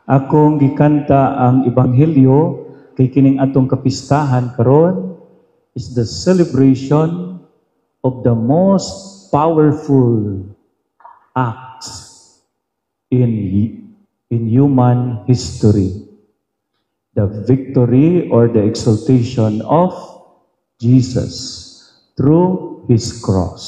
Akong gikanta ang ebanghelyo kay kining atong kapistahan karon is the celebration of the most powerful acts in human history. The victory or the exaltation of Jesus through His cross.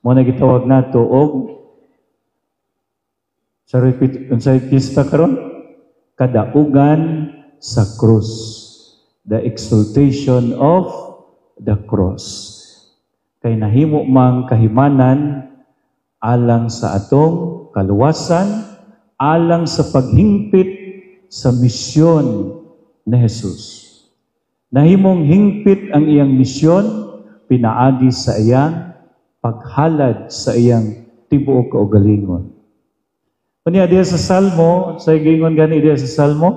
Muna gitawag nato og sa pista karon kadaugan sa krus, the exaltation of the cross. Kay nahimo mang kahimanan alang sa atong kaluwasan, alang sa paghingpit sa misyon ni Jesus. Nahimong hingpit ang iyang misyon, pinaagi sa iyang paghalad sa iyang tibuok kaugalingon. Kunya diya sa Salmo, sa gingon gani diya sa Salmo?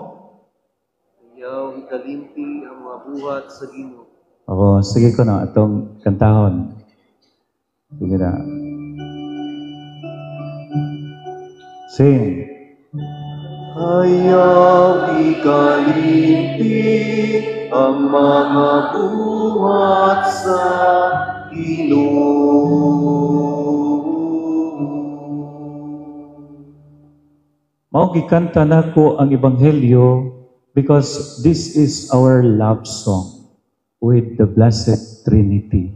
Ayaw ikalimpi ang mga buhat sa Ginoo. Oo, sige ko na atong kantahon. Sige na. Sing. Ayaw ikalimpi ang mga buhat sa Ginoo. Mao gikanta nako ang ebanghelyo because this is our love song with the Blessed Trinity.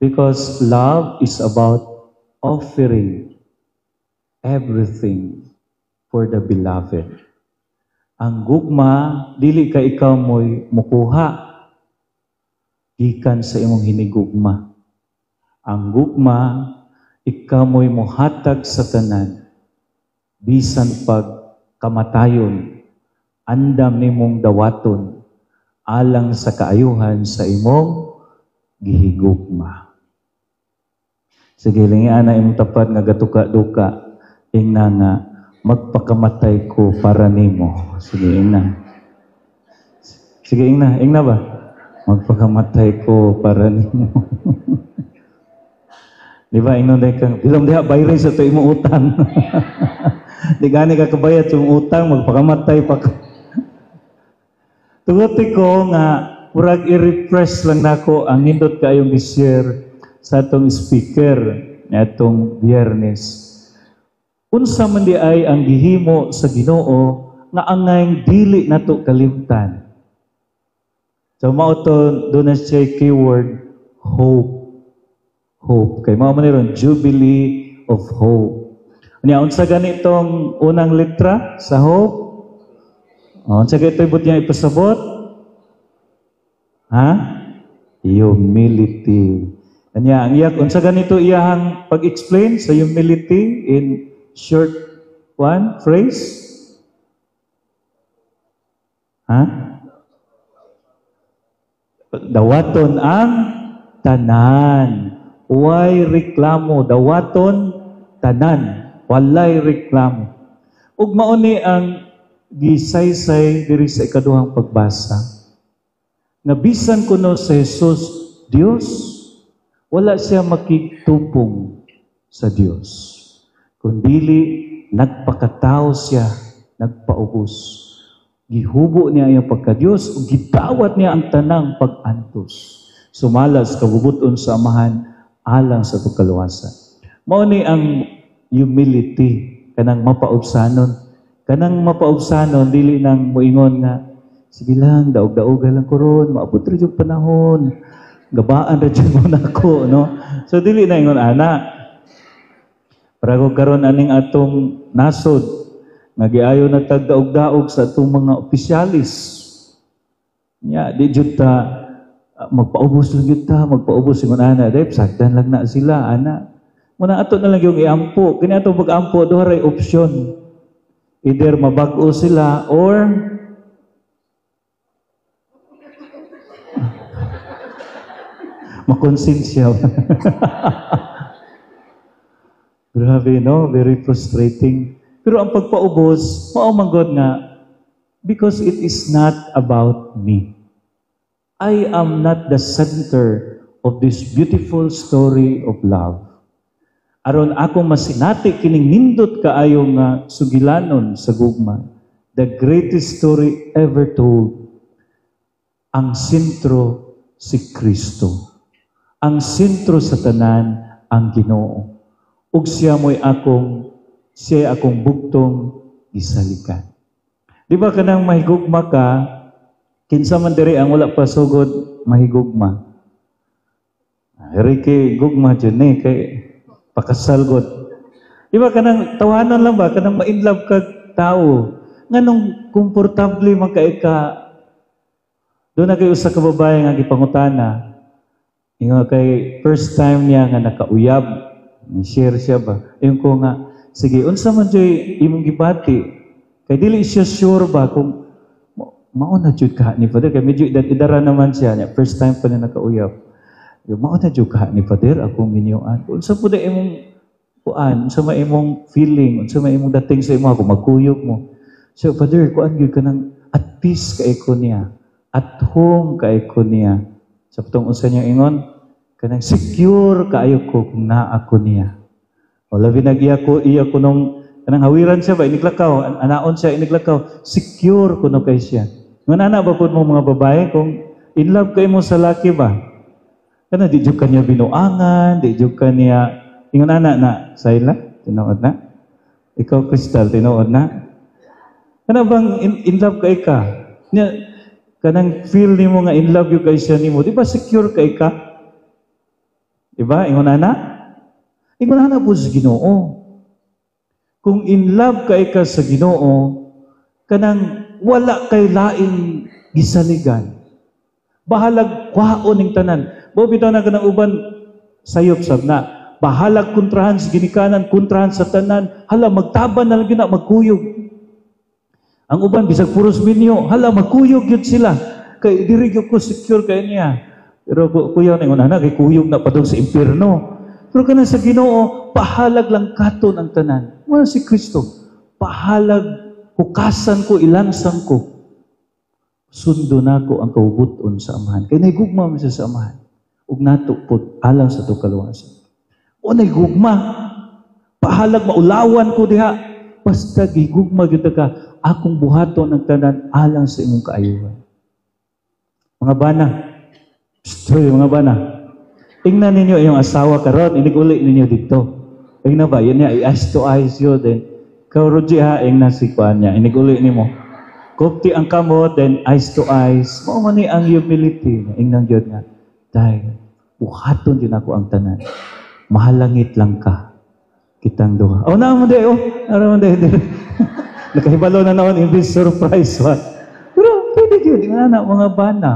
Because love is about offering everything for the beloved. Ang gugma, dili ka ikaw mo'y mukuha gikan sa imong hinigugma. Ang gugma, ikaw mo'y muhatag sa tanan. Bisan pag kamatayon, andam nimong dawaton alang sa kaayuhan sa imong gihigugma. Sige, lingian na imong tapat nga gatuka-duka, ingna nga magpakamatay ko para nimo. Sige, ingna. Sige, ingna ba? Magpakamatay ko para nimo. Di ba, ingno na kang, ilang diha, bayray sa ito imong utang. Di gani ka kabayat yung utang, magpakamatay pa ka. Tuguti ko nga, murag i-refresh lang nako ang nindot kayong i-share sa atong speaker na atong Biyernes. Unsa man di ay ang gihimo sa Ginoo nga angay dili nato kalimtan. So mao to doon na siya keyword hope. Hope. Kay mao man ron Jubilee of Hope. Niya, unsa ganitong unang letra sa hope? Unsa ganito ibut niya ipasabot? Ha? Humility. Niya, ang iyak, unsa ganito iyahang pag-explain sa humility in short one phrase? Ha? Dawaton ang tanan. Why reklamo? Dawaton tanan. Walay reklamo. Ug mao ni ang gisaysay diri sa ikaduhang pagbasa. Nga bisan kuno sa Jesus, Dios, wala siya makitupong sa Dios. Kundili nagpakatao siya, nagpaubos. Gihubo niya ang pagka-Dios ug gitawat niya ang tanang pag-antos. Sumalas kabubuton sa amahan alang sa kaluwasan. Mao ni ang humility, kanang mapaubsanon. Kanang mapaubsanon, dili nang muingon nga, sige lang, daog-daoga lang ko ron, maabot rin yung panahon, gabaan rin yung muna ko, no? So, dili na ingon, ana. Para kung karon aning atong nasod, nagiayo na tag-daog-daog sa atong mga opisyalis. Nya, di jud ta, magpaubos lang yun ta, magpaubos yung ana, dahil sakdan lang na sila, ana. Muna ato na lang yung iampo. Kini ato pag-ampo, doharay opsyon. Either mabag-o sila or makonsensya. Grabe, no? Very frustrating. Pero ang pagpaubos, maumangod nga, because it is not about me. I am not the center of this beautiful story of love. aron ako masinati kining nindot kaayo nga sugilanon sa gugma. The greatest story ever told. Ang sentro si Kristo. Ang sentro sa tanan ang Ginoo. Ug siya akong bugtong gisalikan. Di ba kanang mahigugma ka, kinsa man diri ang wala pa sugod mahigugma. Riki gugma dyan kay pakasalgod. Di ba kanang tawanan lang ba, kanang ma-inlove kag tao, nga nung komportable man ka, doon na kayo sa kababae nga gipangutana, yung kay first time niya nga nakauyab, share siya ba? Yung ko nga, sige, unsa man dyan imong gibati, kay dili siya sure ba kung mauna jud ka ni Father, kay medyo idara naman siya, first time pa niya nakauyab. Mauna jud ka ni Father, akong minyoan. Unsa po na imong kuan, unsa may imong feeling, unsa may imong dating sa imo, ako magkuyog mo. So, Father, kuan gyud ka nang at peace kay ko niya, at home kay ko niya. Sa putong unsa niya ingon, kanang secure kaayo ko kung naa ko niya. O labi iya ko nung kanang hawiran siya ba, iniglakaw, anaon siya, iniglakaw, secure ko no kay siya. Ngunana ba po mo mga babae, kung in love kayo mo sa laki ba? Kana di jud kanya binuangan, di jud kanya ingon ana na Sayla, tinuod na. Ikaw Crystal, tinuod na. Kana bang in love kay ka? Nya kanang feel nimo nga in love you kay siya nimo, di ba secure kay ka? Di ba? Ingon ana? Ingon ana po sa Ginoo. Kung in love kay ka sa Ginoo, kanang wala kay laing gisaligan. Bahalag kwaon ning tanan. Bo bitaw na kanang uban sayop sab na. Bahalag kontrahan sa ginikanan, kontrahan sa tanan. Hala magtaban na lang gyud na magkuyog. Ang uban bisag puros minyo, hala magkuyog gyud sila. Kay diri gyud ko secure kay niya. Pero kuyaw na ingon ana kay kuyog na padung sa impierno. Pero kana sa Ginoo, pahalag lang katon ang tanan. Wala si Kristo. Pahalag hukasan ko, ilansang ko. Sundo na ko ang kaubuton sa amahan. Kaya naigugma mo siya sa amahan. Ug natupod alang sa ito kaluwasan. O naigugma. Pahalag maulawan ko diha. Basta gigugma gyud ka, akong buhaton ang tanan alang sa imong kaayuhan. Mga bana, mga bana, tingnan ninyo iyong asawa karon, iniguli ninyo dito. Tingnan ba, yan niya, eyes to eyes yun, then, kaurodji ha, ing nasikuan niya, iniguli nimo. Kupti ang kamot, then eyes to eyes. Mao man ni ang humility, ing nang yun nga. Dahil, buhaton din ako ang tanan. Mahalangit lang ka. Kitang duha. Oh, naman day, oh. Naman day. Nakahibalo na naman, imbis surprise, what? Pero, pwede yun, nga na, mga bana.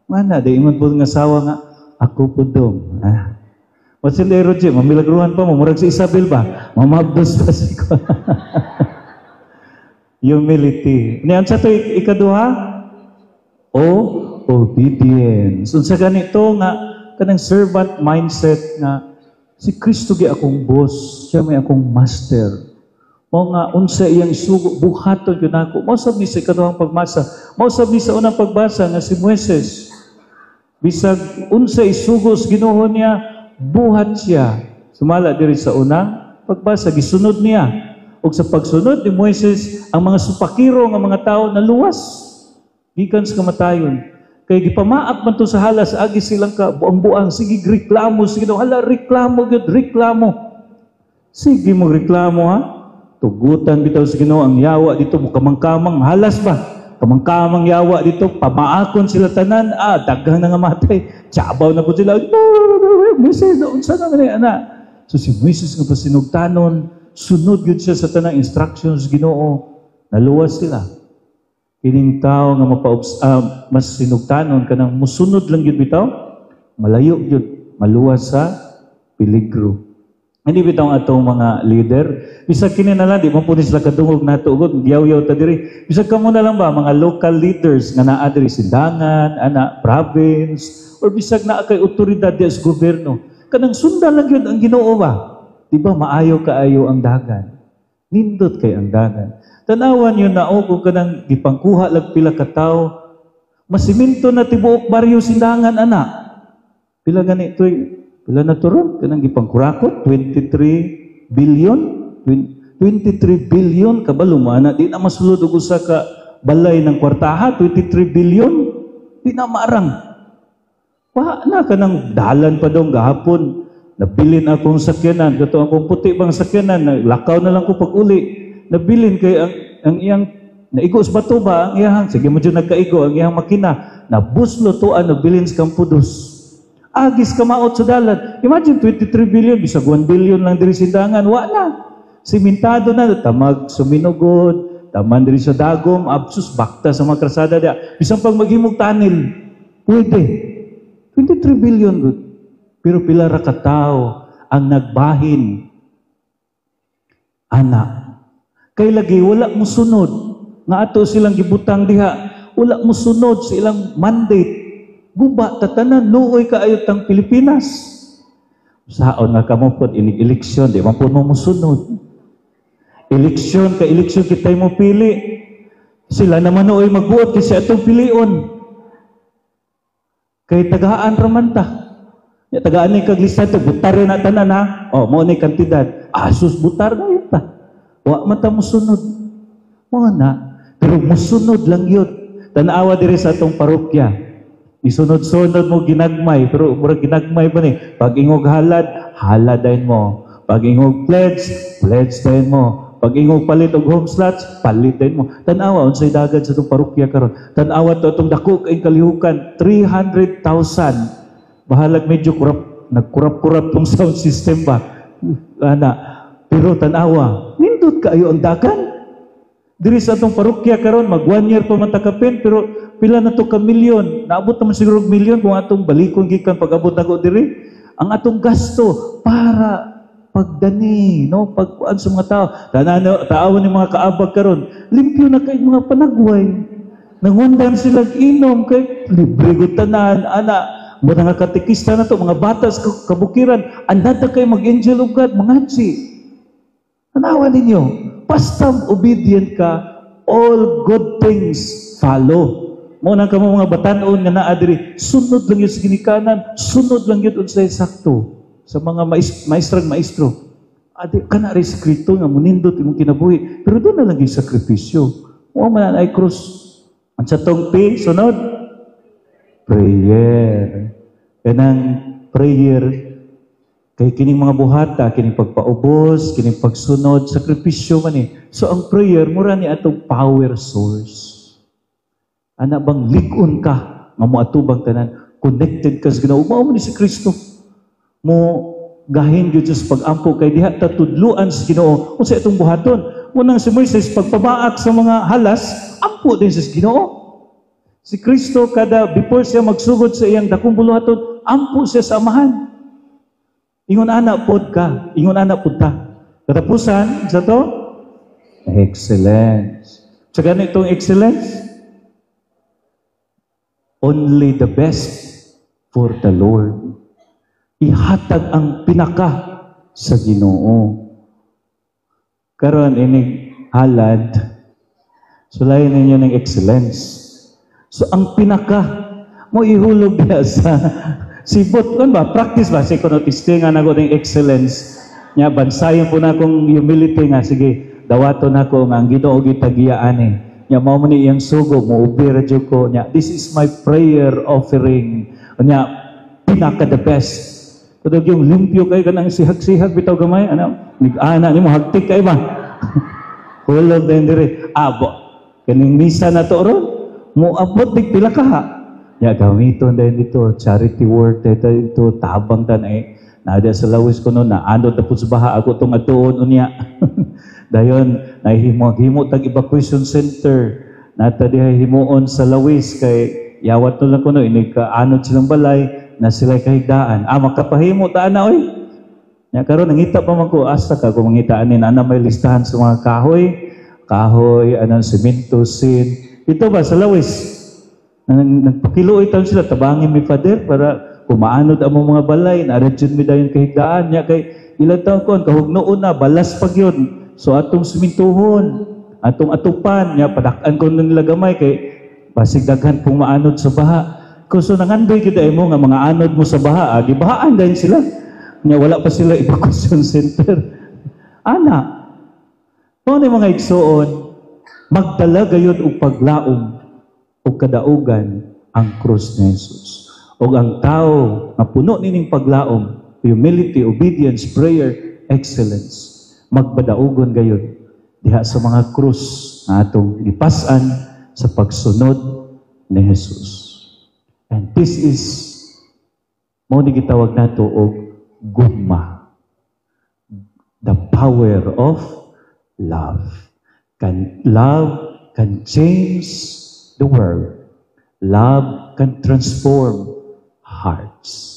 Mana, day, ingon po ng asawa nga, ako po dong. What's in the Roger? Mamilagruhan pa mo. Murag si Isabel ba? Mamabdos pa si ko. Humility. Niyan sa ito, ikaduha? Obedience. Unsa ganito nga, kanang servant mindset nga, si Kristo gi akong boss, siya may akong master. Mao nga, unsa iyang sugo, buhaton yun ako. Mausap ni sa ikaduhang pagmasa. Mausap ni sa unang pagbasa nga si Moises. Bisag unsa isugos Ginoo niya, buhat siya. Sumala diri sa unang pagbasa, gisunod niya. Ug sa pagsunod ni Moises, ang mga supakiro nga mga tao naluwas. Gikan sa kamatayon. Kay gipamaak man to sa halas, agi silang ka buang-buang, sige reklamo, sige daw, hala reklamo gyud, reklamo. Sige mo reklamo ha. Tugutan bitaw sa Ginoo ang yawa dito mo kamang-kamang halas ba? Kamang-kamang yawa dito, pamaakon sila tanan, daghang na nga matay. Tiyabaw na po sila. Moises, unsa na nga ana? So si Moises nga pasinugtanon, sunod yun siya sa tanang instructions Ginoo. Naluwas sila. Kining tao nga mas sinugtanon, kanang musunod lang yun bitaw, malayo yun, maluwas sa peligro. Hindi bitaw ang atong mga leader. Bisag kini na lang, di mo po sila kadungog na tugot, yaw-yaw ta diri. Bisag ka muna lang ba, mga local leaders nga naa diri sindangan, ana, province, or bisag naa kay otoridad di sa gobyerno. Kanang sundan lang yun ang Ginoo ba? Di ba maayo kaayo ang dagan? Nindot kay ang dagan. Tanawan yun na kung kanang gipangkuha lag pila ka tao, masiminto na tibuok baryo sindangan ana. Pila ganito'y Pila na turon? Kanang gipangkurakot? 23 billion? 23 billion kabalo mana di na masulod og usa ka balay ng kwartaha 23 billion di na maarang wa na kanang dalan pa daw gahapon nabilin akong sakyanan kato akong puti bang sakyanan lakaw na lang ko pag-uli nabilin kay ang iyang naigos bato ba ang iyang sige mo jud nagkaigo ang iyang makina na buslo tuan nabilin sa Campodos agis kamaot sa dalan imagine 23 billion bisag 1 billion lang diri sindangan wa na simentado na, tamag suminugod, taman diri sa dagom, absus, bakta sa mga krasada dia. Bisang pag maghimog tanil, pwede. 23 billion good. Pero pila ra ka tao ang nagbahin. Ana. Kay lagi wala mo sunod. Nga ato silang gibutang diha, wala mo sunod sa ilang mandate. Guba, tatanan, luoy kaayo tang Pilipinas. Saon nga kamo pod inig eleksyon, di man po mo musunod. Eleksyon, ka-eleksyon kita'y mo pili. Sila naman o'y magbuot kasi atong pilion. Kay tagaan raman ta. Tagaan ni kaglista ito, butar na tanan ha. O, mo ni kantidad. Asus, butar na yun ta. Wa man ta musunod. Mo na. Pero musunod lang yun. Tanawa diri sa atong parokya. Isunod-sunod mo ginagmay. Pero murag ginagmay ba ni? Pag ingog halad, haladayin mo. Pag ingog pledge, pledge dahin mo. Pag ingog palit og home slots, palitin mo. Tanawa, unsay dagat sa itong parokya karon. Tanawa to itong dako kay kalihukan, 300,000. Bahalag medyo nagkurap-kurap tong sound system ba. Ana. Pero tanawa, nindot kaayo ang dagan. Diri sa itong parokya karon, mag 1 year pa matakapin, pero pila na to ka milyon. Naabot naman siguro milyon kung atong balikon gikan pag-abot nako diri. Ang atong gasto para pagdani, no? Pagkuan sa mga tao. Taawan ni mga kaabag karon, limpyo na kay mga panagway. Nangundan sila inom kay libre gud tanan, ana. Mga katekista na to, mga bata sa kabukiran, andada kay mag-angel of God, mga hatsi. Tanawan ninyo, basta obedient ka, all good things follow. Muna ka mga batanon nga naa diri, sunod lang yun sa ginikanan, sunod lang yun unsay sakto. Sa mga maestro. Adi kana rin skrito nga munindot imong kinabuhi. Pero doon na lang yung sakripisyo. Huwag man ay krus. Ang sa tong P, sunod? Prayer. Kanang prayer, kay kining mga buhata, kining pagpaubos, kining pagsunod, sakripisyo man eh. So ang prayer, mura ni atong power source. Ana bang ligon ka, nga mo atubang tanan, connected ka sa Ginoo. Mao man ni si Kristo. Mo gahin gyud sa pag-ampo kay diha ta tudluan sa Ginoo unsa itong buhaton unang si Moises pagpabaak sa mga halas ampo din sa Ginoo si Kristo kada before siya magsugod sa iyang dakong buluhaton ampo siya sa amahan ingon ana pod ka ingon ana pod ta katapusan sa to excellence sa ganitong excellence only the best for the Lord ihatag ang pinaka sa Ginoo. Karon inig halad, sulayan ninyo ng excellence. So ang pinaka, mo ihulog na sa sibot, kan ba? Practice ba? Sige, kuno testingan ako ng excellence. Nya, bansayon po na akong humility nga, sige, dawato na ko nga, ang Ginoo gitagiyaan eh. Nya, mao man iyang sugo, mo ubira dyo ko. Nya, this is my prayer offering. Nya, pinaka the best. Kadog yung limpyo kayo kanang sihag-sihag bitaw gamay ana nig-ana nimo hagtik kay ba hulog din dire abo kaning misa na to ron mo abot dig pila ka ha ya gamiton din dito charity work dito tabang tan ay nada sa lawis ko no na ano tapos baha ako tong atuon unya dayon nahimo tag evacuation center nata diha himuon sa lawis kay yawat no lang ko no inig ka anod silang balay na sila kahigdaan. Makapahimo taan na, oy. Ya, karon nangita pa man ko, asta ka kung mangitaan ni ana may listahan sa mga kahoy, anong semento, sin. Ito ba, sa lawis? Nagpakiluoy taon sila, tabangin mi father, para kumaanod ang mga balay, na-redyon mi dayon kahigdaan. Ya, kay ilang taon ko, kahugnoon na, balas pag yun. So, atong simintuhon, atong atupan, ya, padakan ko nila gamay, kay pasigdaghan pong maanod sa baha. Kung so nangandoy kita mo nga mga anod mo sa baha, di bahaan dahil sila. Nya wala pa sila evacuation center. Ana. Mao ni mga igsoon, magdala gayud og paglaom og kadaugan ang krus ni Jesus. Og ang tao nga puno nining paglaom, humility, obedience, prayer, excellence, magbadaugon gayud diha sa mga krus nga atong gipas-an sa pagsunod ni Jesus. And this is mao ni gitawag nato og gugma. The power of love. Love can change the world. Love can transform hearts.